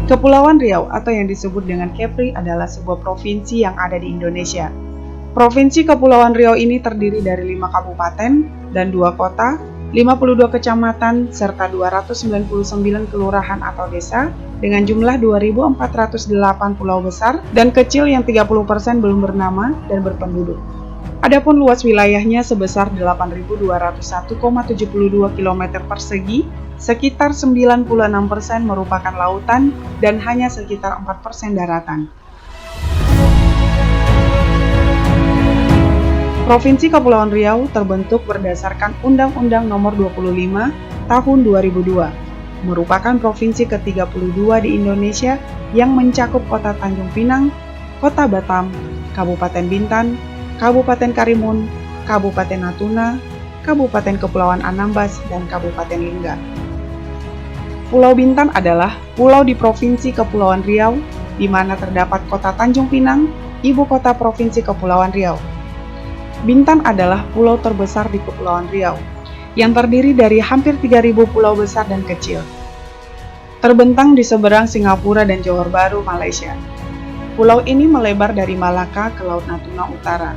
Kepulauan Riau atau yang disebut dengan Kepri adalah sebuah provinsi yang ada di Indonesia. Provinsi Kepulauan Riau ini terdiri dari 5 kabupaten dan 2 kota, 52 kecamatan, serta 299 kelurahan atau desa dengan jumlah 2.408 pulau besar dan kecil yang 30% belum bernama dan berpenduduk. Adapun luas wilayahnya sebesar 8.201,72 km persegi, sekitar 96% merupakan lautan dan hanya sekitar 4% daratan. Provinsi Kepulauan Riau terbentuk berdasarkan Undang-Undang Nomor 25 Tahun 2002, merupakan provinsi ke-32 di Indonesia yang mencakup Kota Tanjung Pinang, Kota Batam, Kabupaten Bintan, Kabupaten Karimun, Kabupaten Natuna, Kabupaten Kepulauan Anambas, dan Kabupaten Lingga. Pulau Bintan adalah pulau di Provinsi Kepulauan Riau, di mana terdapat Kota Tanjung Pinang, ibu kota Provinsi Kepulauan Riau. Bintan adalah pulau terbesar di Kepulauan Riau, yang terdiri dari hampir 3.000 pulau besar dan kecil. Terbentang di seberang Singapura dan Johor Bahru, Malaysia. Pulau ini melebar dari Malaka ke Laut Natuna Utara.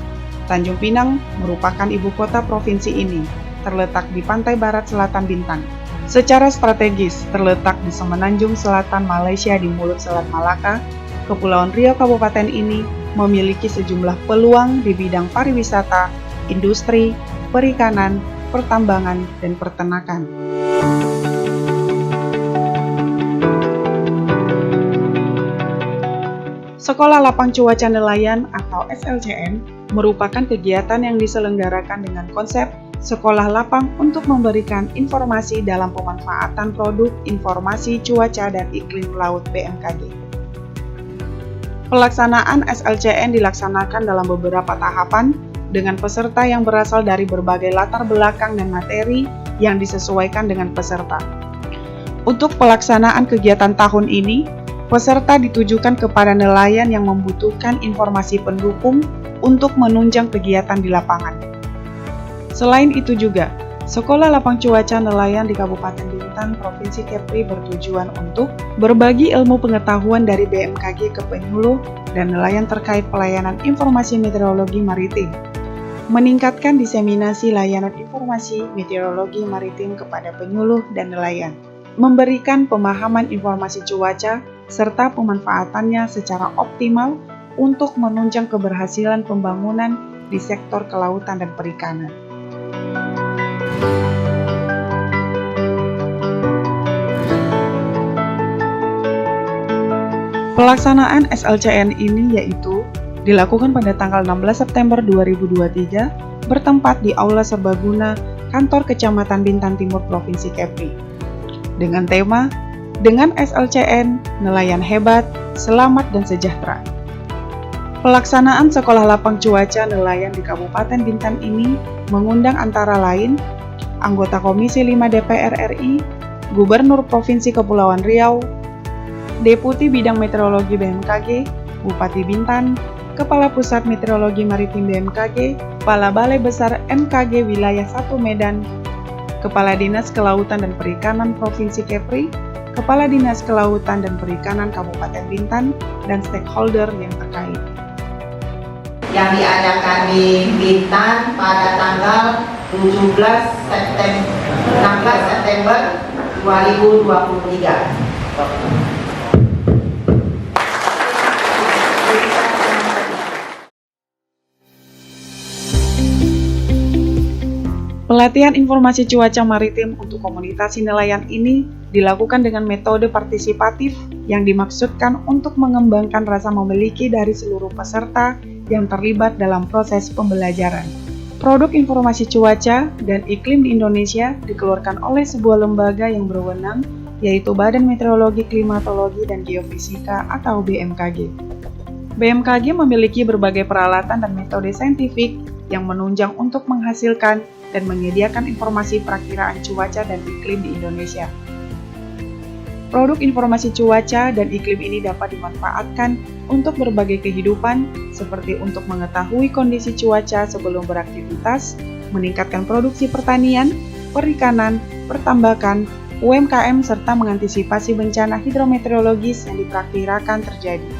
Tanjung Pinang merupakan ibu kota provinsi ini, terletak di pantai barat selatan Bintan. Secara strategis, terletak di semenanjung selatan Malaysia di mulut Selat Malaka, Kepulauan Riau Kabupaten ini memiliki sejumlah peluang di bidang pariwisata, industri, perikanan, pertambangan, dan peternakan. Sekolah Lapang Cuaca Nelayan atau SLCN merupakan kegiatan yang diselenggarakan dengan konsep sekolah lapang untuk memberikan informasi dalam pemanfaatan produk informasi cuaca dan iklim laut BMKG. Pelaksanaan SLCN dilaksanakan dalam beberapa tahapan dengan peserta yang berasal dari berbagai latar belakang dan materi yang disesuaikan dengan peserta. Untuk pelaksanaan kegiatan tahun ini, peserta ditujukan kepada nelayan yang membutuhkan informasi pendukung untuk menunjang kegiatan di lapangan. Selain itu juga, Sekolah Lapang Cuaca Nelayan di Kabupaten Bintan, Provinsi Kepri bertujuan untuk berbagi ilmu pengetahuan dari BMKG ke penyuluh dan nelayan terkait pelayanan informasi meteorologi maritim, meningkatkan diseminasi layanan informasi meteorologi maritim kepada penyuluh dan nelayan, memberikan pemahaman informasi cuaca serta pemanfaatannya secara optimal untuk menunjang keberhasilan pembangunan di sektor kelautan dan perikanan. Pelaksanaan SLCN ini yaitu dilakukan pada tanggal 16 September 2023 bertempat di Aula Serbaguna Kantor Kecamatan Bintan Timur Provinsi Kepri dengan tema dengan SLCN, nelayan hebat, selamat dan sejahtera. Pelaksanaan Sekolah Lapang Cuaca Nelayan di Kabupaten Bintan ini mengundang antara lain anggota Komisi 5 DPR RI, Gubernur Provinsi Kepulauan Riau, Deputi Bidang Meteorologi BMKG, Bupati Bintan, Kepala Pusat Meteorologi Maritim BMKG, Kepala Balai Besar MKG Wilayah 1 Medan, Kepala Dinas Kelautan dan Perikanan Provinsi Kepri, Kepala Dinas Kelautan dan Perikanan Kabupaten Bintan, dan stakeholder yang terkait. Yang diadakan di Bintan pada tanggal 16 September 2023. Pelatihan informasi cuaca maritim untuk komunitas nelayan ini dilakukan dengan metode partisipatif yang dimaksudkan untuk mengembangkan rasa memiliki dari seluruh peserta yang terlibat dalam proses pembelajaran. Produk informasi cuaca dan iklim di Indonesia dikeluarkan oleh sebuah lembaga yang berwenang, yaitu Badan Meteorologi, Klimatologi, dan Geofisika atau BMKG. BMKG memiliki berbagai peralatan dan metode saintifik yang menunjang untuk menghasilkan dan menyediakan informasi perakiraan cuaca dan iklim di Indonesia. Produk informasi cuaca dan iklim ini dapat dimanfaatkan untuk berbagai kehidupan, seperti untuk mengetahui kondisi cuaca sebelum beraktivitas, meningkatkan produksi pertanian, perikanan, pertambakan, UMKM serta mengantisipasi bencana hidrometeorologis yang diperkirakan terjadi.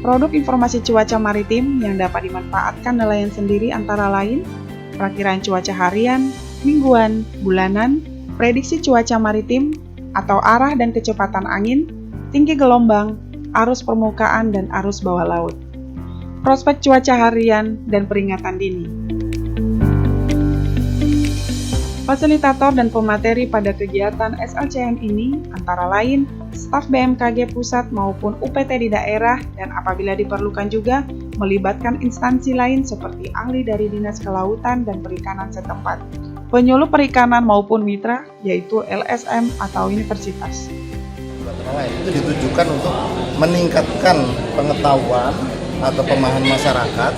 Produk informasi cuaca maritim yang dapat dimanfaatkan nelayan sendiri antara lain perakiraan cuaca harian, mingguan, bulanan, prediksi cuaca maritim atau arah dan kecepatan angin, tinggi gelombang, arus permukaan dan arus bawah laut, prospek cuaca harian, dan peringatan dini. Fasilitator dan pemateri pada kegiatan SLCN ini antara lain staf BMKG pusat maupun UPT di daerah dan apabila diperlukan juga melibatkan instansi lain seperti ahli dari Dinas Kelautan dan Perikanan setempat, penyuluh perikanan maupun mitra yaitu LSM atau universitas. Itu ditujukan untuk meningkatkan pengetahuan atau pemahaman masyarakat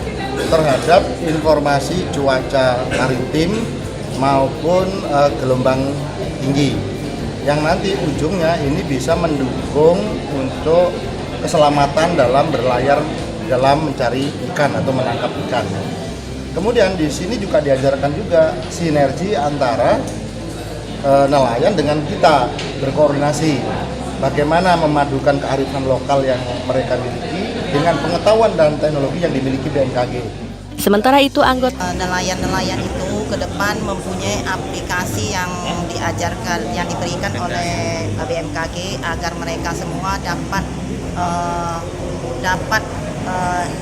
terhadap informasi cuaca maritim maupun gelombang tinggi yang nanti ujungnya ini bisa mendukung untuk keselamatan dalam berlayar dalam mencari ikan atau menangkap ikan. Kemudian di sini juga diajarkan juga sinergi antara nelayan dengan kita berkoordinasi bagaimana memadukan kearifan lokal yang mereka miliki dengan pengetahuan dan teknologi yang dimiliki BMKG. Sementara itu anggota nelayan-nelayan itu ke depan mempunyai aplikasi yang diajarkan, yang diberikan oleh BMKG agar mereka semua dapat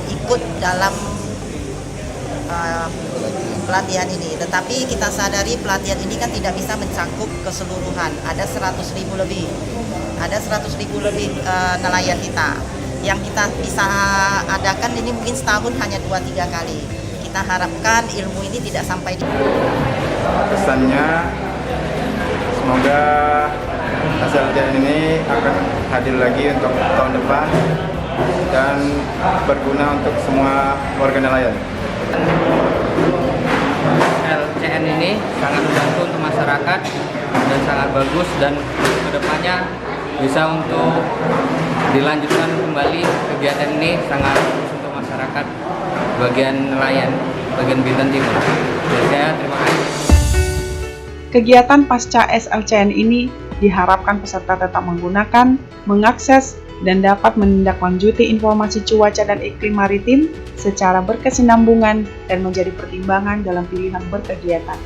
ikut dalam pelatihan ini. Tetapi kita sadari pelatihan ini kan tidak bisa mencakup keseluruhan. Ada 100.000 lebih nelayan kita. Yang kita bisa adakan ini mungkin setahun hanya 2-3 kali. Kita harapkan ilmu ini tidak sampai di... Pesannya semoga hasil ujian ini akan hadir lagi untuk tahun depan dan berguna untuk semua warga nelayan. LCN ini sangat membantu untuk masyarakat dan sangat bagus dan kedepannya bisa untuk dilanjutkan kembali kegiatan ini sangat bagus untuk masyarakat bagian nelayan, bagian Bintan Timur. Jadi saya terima kasih. Kegiatan pasca SLCN ini diharapkan peserta tetap menggunakan, mengakses, dan dapat menindaklanjuti informasi cuaca dan iklim maritim secara berkesinambungan dan menjadi pertimbangan dalam pilihan berkegiatan.